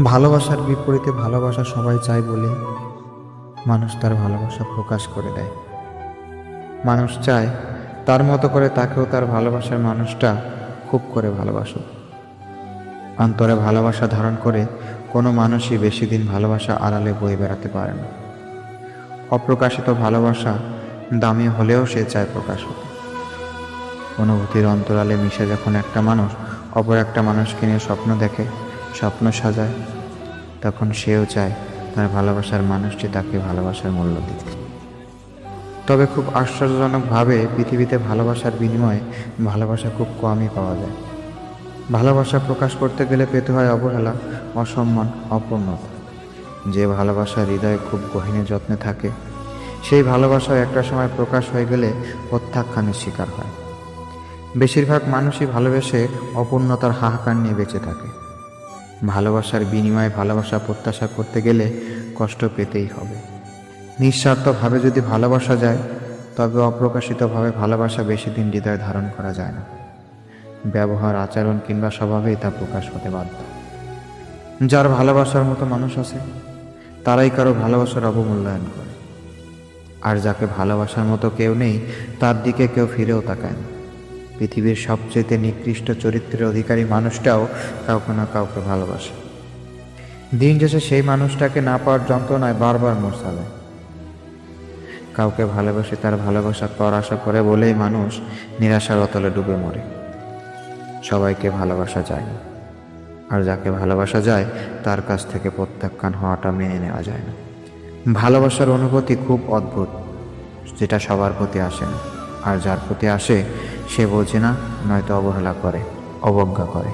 ভালোবাসার বিপরীতে ভালোবাসা সবাই চায় বলে মানুষ তার ভালোবাসা প্রকাশ করে দেয়। মানুষ চায় তার মতো করে তাকেও তার ভালোবাসার মানুষটা খুব করে ভালোবাসুক। অন্তরে ভালোবাসা ধারণ করে কোনো মানুষই বেশি দিন ভালোবাসা আড়ালে বয়ে বেড়াতে পারে না। অপ্রকাশিত ভালোবাসা দামি হলেও সে চায় প্রকাশ হতে। অনুভূতির অন্তরালে মিশে যখন একটা মানুষ অপর একটা মানুষকে নিয়ে স্বপ্ন দেখে, স্বপ্ন সাজায়, তখন সেও চায় তার ভালোবাসার মানুষটি তাকে ভালোবাসার মূল্য দিতে। তবে খুব আশ্চর্যজনকভাবে পৃথিবীতে ভালোবাসার বিনিময়ে ভালোবাসা খুব কমই পাওয়া যায়। ভালোবাসা প্রকাশ করতে গেলে পেতে হয় অবহেলা, অসম্মান, অপূর্ণতা। যে ভালোবাসা হৃদয়ে খুব গহীনে যত্নে থাকে, সেই ভালোবাসা একটা সময় প্রকাশ হয়ে গেলে প্রত্যাখ্যানের শিকার হয়। বেশিরভাগ মানুষই ভালোবেসে অপূর্ণতার হাহাকার নিয়ে বেঁচে থাকে। ভালোবাসার বিনিময়ে ভালোবাসা প্রত্যাশা করতে গেলে কষ্ট পেতেই হবে। নিঃস্বার্থভাবে যদি ভালোবাসা যায়, তবে অপ্রকাশিতভাবে ভালোবাসা বেশি দিন হৃদয়ে ধারণ করা যায় না। ব্যবহার, আচরণ কিংবা স্বভাবেই তা প্রকাশ হতে বাধ্য। যার ভালোবাসার মতো মানুষ আছে, তারাই কারো ভালোবাসার অবমূল্যায়ন করে। আর যাকে ভালোবাসার মতো কেউ নেই, তার দিকে কেউ ফিরেও তাকায় না। পৃথিবীর সবচেয়ে নিকৃষ্ট চরিত্রের অধিকারী মানুষটাও কাউকে না কাউকে ভালোবাসে। দিন শেষে সেই মানুষটাকে না পাওয়ার যন্ত্রণায় বারবার মোছালে। কাউকে ভালোবাসে তার ভালোবাসা পর আশা করে বলেই মানুষ নিরাশার অতলে ডুবে মরে। সবাইকে ভালোবাসা যায় না, আর যাকে ভালোবাসা যায় তার কাছ থেকে প্রত্যাখ্যান হওয়াটা মেনে নেওয়া যায় না। ভালোবাসার অনুভূতি খুব অদ্ভুত, যেটা সবার প্রতি আসে না, আর যার প্রতি আসে সে বোঝে না, নয়তো অবহেলা করে, অবজ্ঞা করে।